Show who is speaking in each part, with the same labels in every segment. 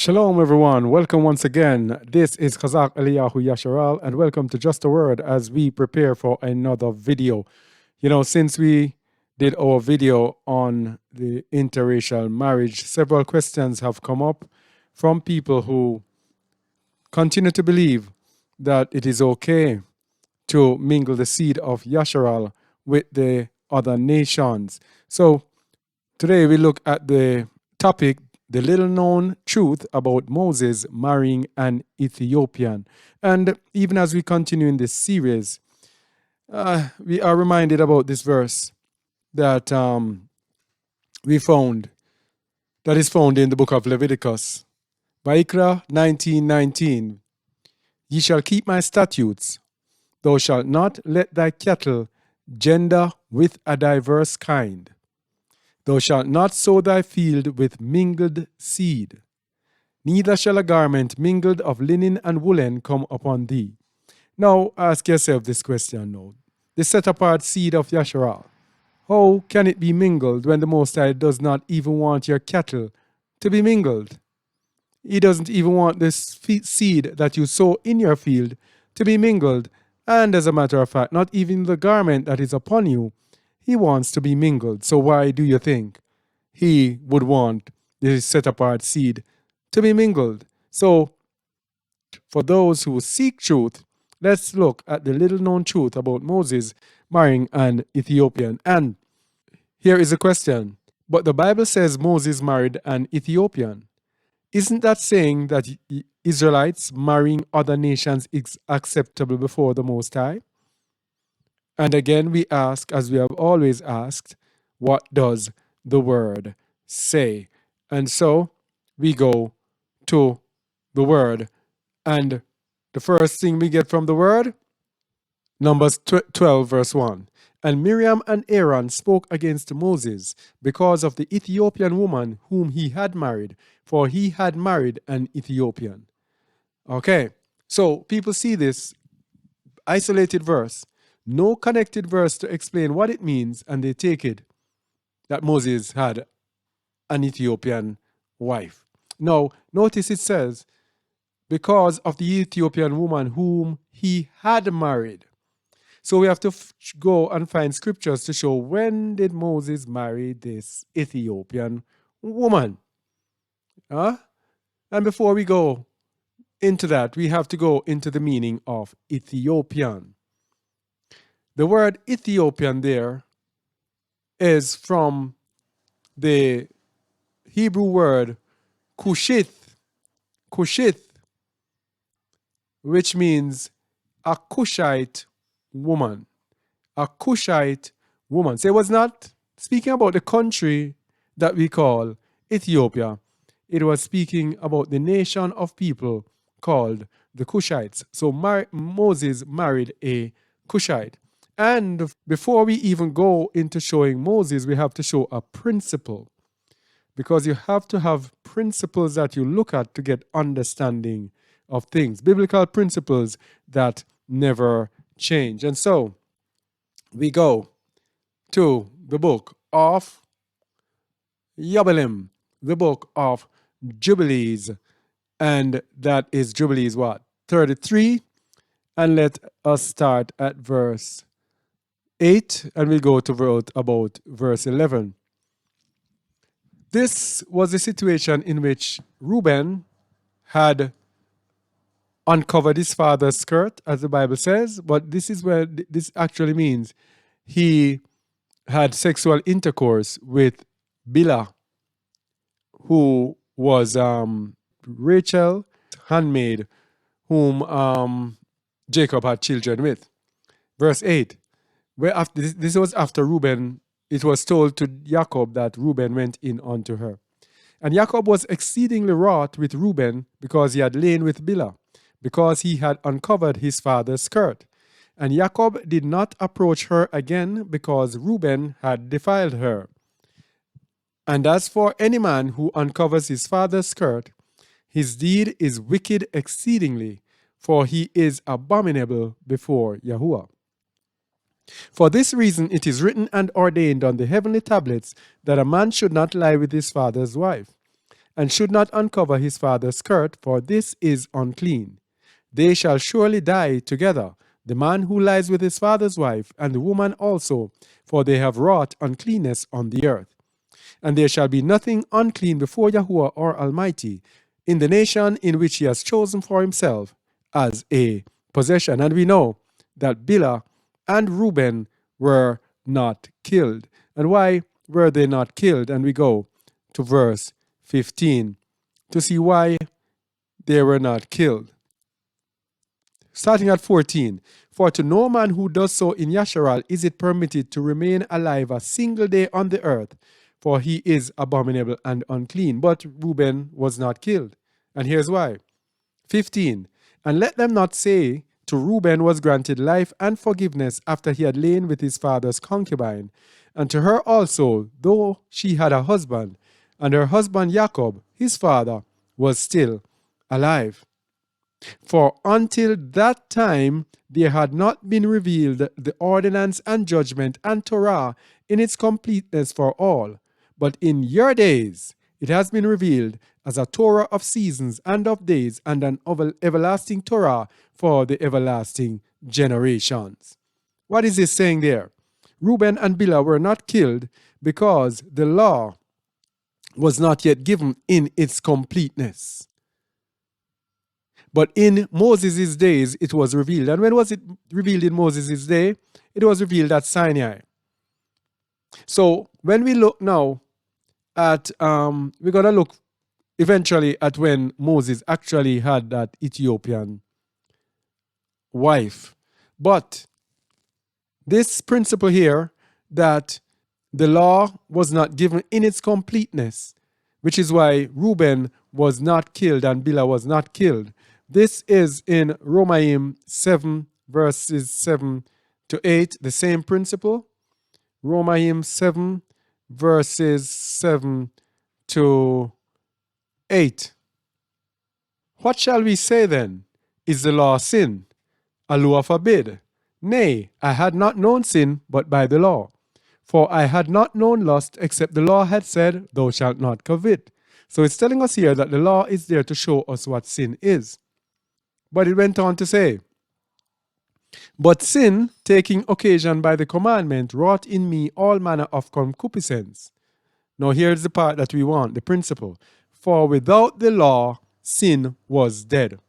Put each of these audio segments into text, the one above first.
Speaker 1: Shalom, everyone. Welcome once again. This is Chazak Eliyahu Yasharal, and welcome to Just a Word as we prepare for another video. Since we did our video on the interracial marriage, several questions have come up from people who continue to believe that it is okay to mingle the seed of Yasharal with the other nations. So today we look at the topic, the little known truth about Moses marrying an Ethiopian. And even as we continue in this series, we are reminded about this verse that we found, that is found in the book of Leviticus. Vayikra 19:19. Ye shall keep my statutes. Thou shalt not let thy cattle gender with a diverse kind. Thou shalt not sow thy field with mingled seed. Neither shall a garment mingled of linen and woolen come upon thee. Now ask yourself this question now. The set apart seed of Yasharal. How can it be mingled when the Most High does not even want your cattle to be mingled? He doesn't even want this seed that you sow in your field to be mingled. And as a matter of fact, not even the garment that is upon you, he wants to be mingled. So why do you think he would want the set apart seed to be mingled? So for those who seek truth, let's look at the little known truth about Moses marrying an Ethiopian. And here is a question. But the Bible says Moses married an Ethiopian. Isn't that saying that Israelites marrying other nations is acceptable before the Most High? And again, we ask, as we have always asked, what does the word say? And so we go to the word. And the first thing we get from the word, Numbers 12, verse 1. And Miriam and Aaron spoke against Moses because of the Ethiopian woman whom he had married, for he had married an Ethiopian. Okay, so people see this isolated verse, no connected verse to explain what it means, and they take it that Moses had an Ethiopian wife. Now, notice it says, because of the Ethiopian woman whom he had married. So we have to go and find scriptures to show when did Moses marry this Ethiopian woman. And before we go into that, we have to go into the meaning of Ethiopian. The word Ethiopian there is from the Hebrew word Kushith, which means a Cushite woman. A Cushite woman. So it was not speaking about the country that we call Ethiopia. It was speaking about the nation of people called the Cushites. So Moses married a Cushite. And before we even go into showing Moses, we have to show a principle. Because you have to have principles that you look at to get understanding of things. Biblical principles that never change. And so we go to the book of Yabelim, the book of Jubilees. And that is Jubilees what? 33. And let us start at verse 8, and we'll go to about verse 11. This was a situation in which Reuben had uncovered his father's skirt, as the Bible says, but this is where this actually means he had sexual intercourse with Bilhah, who was Rachel's handmaid, whom Jacob had children with. Verse 8. Where after this was after Reuben, it was told to Jacob that Reuben went in unto her. And Jacob was exceedingly wroth with Reuben because he had lain with Bilhah, because he had uncovered his father's skirt. And Jacob did not approach her again because Reuben had defiled her. And as for any man who uncovers his father's skirt, his deed is wicked exceedingly, for he is abominable before Yahuwah. For this reason it is written and ordained on the heavenly tablets that a man should not lie with his father's wife. and should not uncover his father's skirt, for this is unclean. They shall surely die together, the man who lies with his father's wife, and the woman also, for they have wrought uncleanness on the earth. And there shall be nothing unclean before Yahuwah or Almighty in the nation in which he has chosen for himself as a possession. And we know that Bilhah and Reuben were not killed. And why were they not killed? And we go to verse 15 to see why they were not killed. Starting at 14, for to no man who does so in Yasharal is it permitted to remain alive a single day on the earth, for he is abominable and unclean. But Reuben was not killed. And here's why. 15, and let them not say, to Reuben was granted life and forgiveness after he had lain with his father's concubine, and to her also, though she had a husband, and her husband Jacob, his father, was still alive. For until that time there had not been revealed the ordinance and judgment and Torah in its completeness for all. But in your days it has been revealed as a Torah of seasons and of days, and an everlasting Torah for the everlasting generations. What is this saying there? Reuben and Bilhah were not killed because the law was not yet given in its completeness. But in Moses' days, it was revealed. And when was it revealed in Moses' day? It was revealed at Sinai. So when we look now at, we're going to look eventually at when Moses actually had that Ethiopian wife. But this principle here, that the law was not given in its completeness, which is why Reuben was not killed and Bilhah was not killed. This is in Romaim 7, verses 7 to 8, the same principle. Romaim 7, verses 7 to 8. What shall we say then? Is the law sin? Allah forbid. Nay, I had not known sin but by the law. For I had not known lust except the law had said, thou shalt not covet. So it's telling us here that the law is there to show us what sin is. But it went on to say, but sin, taking occasion by the commandment, wrought in me all manner of concupiscence. Now here's the part that we want, the principle. For without the law, sin was dead.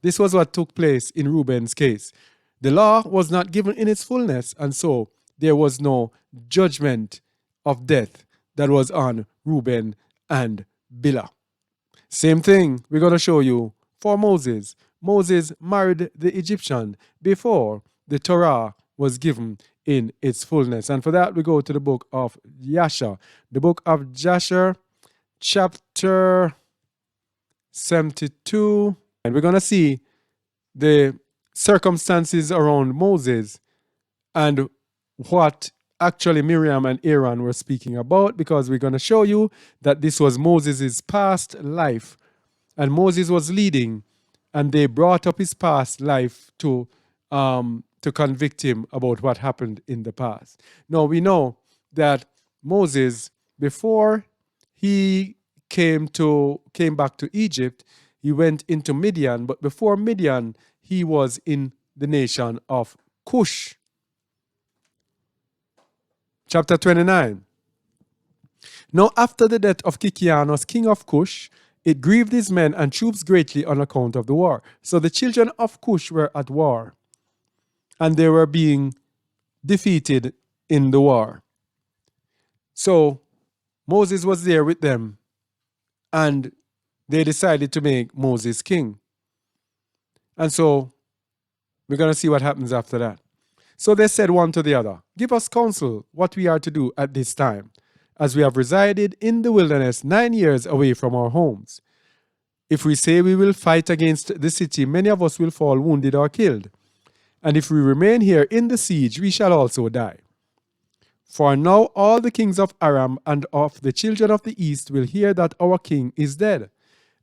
Speaker 1: This was what took place in Reuben's case. The law was not given in its fullness, and so there was no judgment of death that was on Reuben and Bilhah. Same thing we're going to show you for Moses. Moses married the Egyptian before the Torah was given in its fullness. And for that, we go to the book of Yasharal. The book of Yasharal, chapter 72. And we're going to see the circumstances around Moses and what actually Miriam and Aaron were speaking about, because we're going to show you that this was Moses' past life. And Moses was leading, and they brought up his past life to convict him about what happened in the past. Now we know that Moses, before he came back to Egypt, he went into Midian, but before Midian, he was in the nation of Cush. Chapter 29. Now after the death of Kikianos, king of Cush, it grieved his men and troops greatly on account of the war. So the children of Cush were at war, and they were being defeated in the war. So Moses was there with them, and they decided to make Moses king. And so we're going to see what happens after that. So they said one to the other, give us counsel what we are to do at this time, as we have resided in the wilderness 9 years away from our homes. If we say we will fight against the city, many of us will fall wounded or killed. And if we remain here in the siege, we shall also die. For now all the kings of Aram and of the children of the east will hear that our king is dead,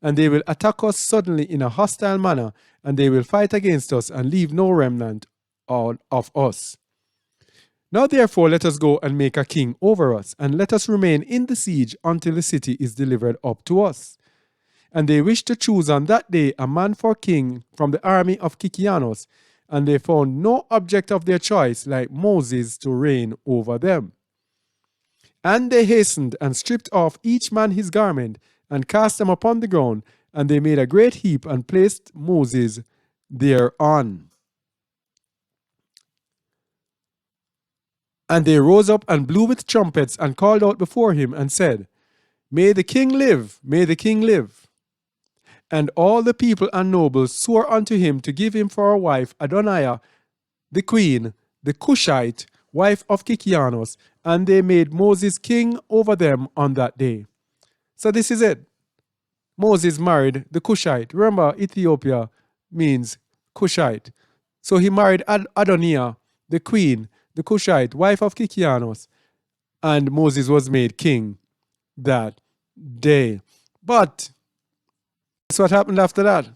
Speaker 1: and they will attack us suddenly in a hostile manner, and they will fight against us and leave no remnant of us. Now therefore let us go and make a king over us, and let us remain in the siege until the city is delivered up to us. And they wished to choose on that day a man for king from the army of Kikianos, and they found no object of their choice like Moses to reign over them. And they hastened and stripped off each man his garment and cast them upon the ground, and they made a great heap and placed Moses thereon. And they rose up and blew with trumpets and called out before him and said, May the king live, may the king live. And all the people and nobles swore unto him to give him for a wife Adoniah, the queen, the Cushite, wife of Kikianos, and they made Moses king over them on that day. So this is it. Moses married the Cushite. Remember, Ethiopia means Cushite. So he married Adoniah, the queen, the Cushite, wife of Kikianos, and Moses was made king that day. But guess what happened after that?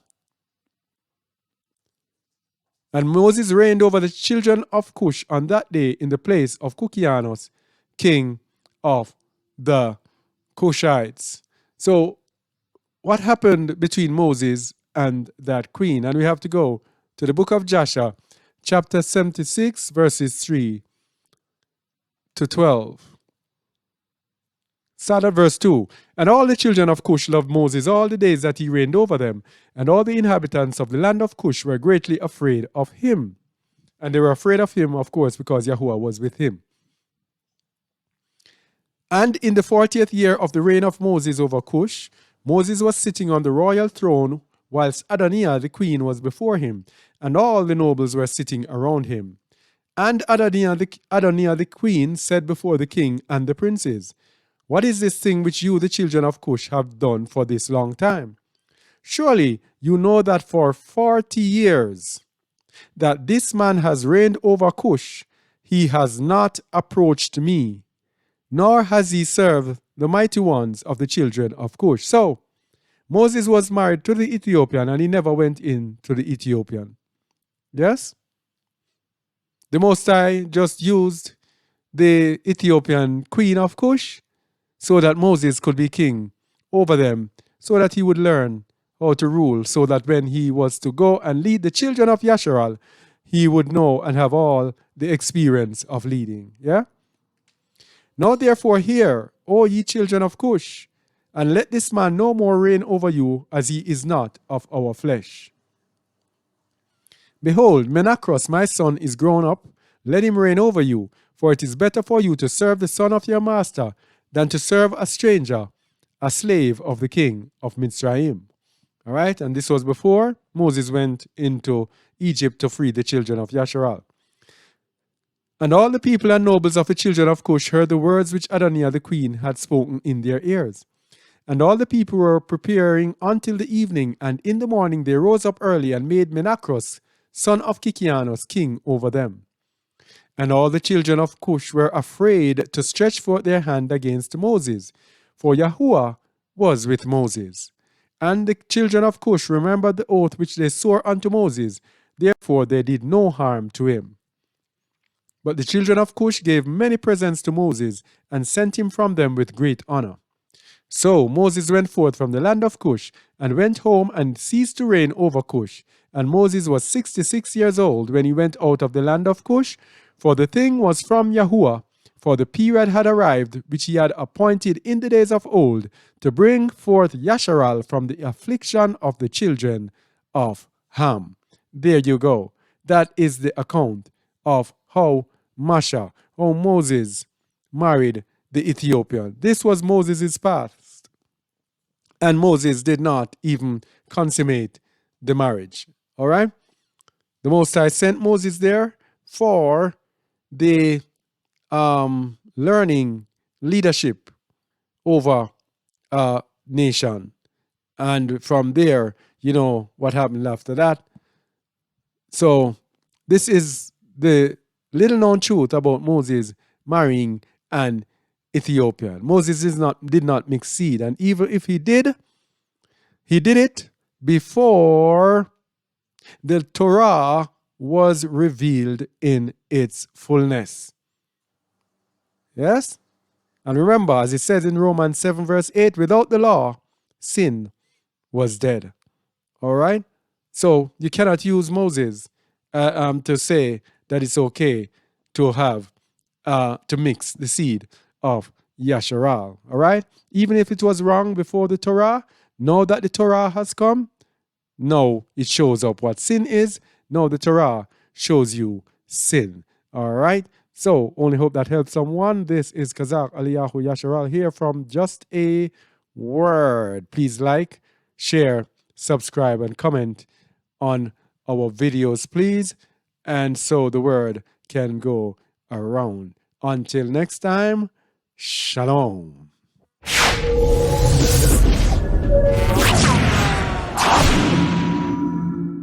Speaker 1: And Moses reigned over the children of Cush on that day in the place of Kikianos, king of the Cushites. So what happened between Moses and that queen? And we have to go to the book of Joshua, chapter 76, verses 3 to 12. Start at verse 2. And all the children of Cush loved Moses all the days that he reigned over them, and all the inhabitants of the land of Cush were greatly afraid of him. And they were afraid of him, of course, because Yahuwah was with him. And in the 40th year of the reign of Moses over Cush, Moses was sitting on the royal throne, whilst Adoniah the queen was before him, and all the nobles were sitting around him. And Adoniah the queen said before the king and the princes, What is this thing which you, the children of Cush, have done for this long time? Surely you know that for 40 years that this man has reigned over Cush, he has not approached me, nor has he served the mighty ones of the children of Cush. So Moses was married to the Ethiopian, and he never went in to the Ethiopian. Yes? The Most High just used the Ethiopian queen of Cush so that Moses could be king over them, so that he would learn how to rule, so that when he was to go and lead the children of Yasharal, he would know and have all the experience of leading. Yeah? Now therefore hear, O ye children of Cush, and let this man no more reign over you, as he is not of our flesh. Behold, Menacros, my son, is grown up. Let him reign over you, for it is better for you to serve the son of your master than to serve a stranger, a slave of the king of Mitzrayim. All right, and this was before Moses went into Egypt to free the children of Yasharal. And all the people and nobles of the children of Cush heard the words which Adoniah the queen had spoken in their ears. And all the people were preparing until the evening, and in the morning they rose up early and made Menacros, son of Kikianos, king over them. And all the children of Cush were afraid to stretch forth their hand against Moses, for Yahuwah was with Moses. And the children of Cush remembered the oath which they swore unto Moses, therefore they did no harm to him. But the children of Cush gave many presents to Moses, and sent him from them with great honor. So Moses went forth from the land of Cush, and went home and ceased to reign over Cush. And Moses was 66 years old when he went out of the land of Cush, for the thing was from Yahuwah, for the period had arrived which he had appointed in the days of old, to bring forth Yasharal from the affliction of the children of Ham. There you go. That is the account of how Moses married the Ethiopian. This was Moses' past. And Moses did not even consummate the marriage. All right? The Most High sent Moses there for the learning leadership over a nation. And from there, you know what happened after that. So this is the little known truth about Moses marrying an Ethiopian. Moses did not mix seed, and even if he did it before the Torah was revealed in its fullness. Yes? And remember, as it says in Romans 7 verse 8, without the law, sin was dead. All right? So you cannot use Moses to say that it's okay to have to mix the seed of Yasharal. All right? Even if it was wrong before the Torah, now that the Torah has come, now it shows up what sin is. Now the Torah shows you sin. All right? So only hope that helps someone. This is Kazakh Eliyahu Yasharal here from Just a Word. Please like, share, subscribe, and comment on our videos, please. And so the word can go around. Until next time, shalom.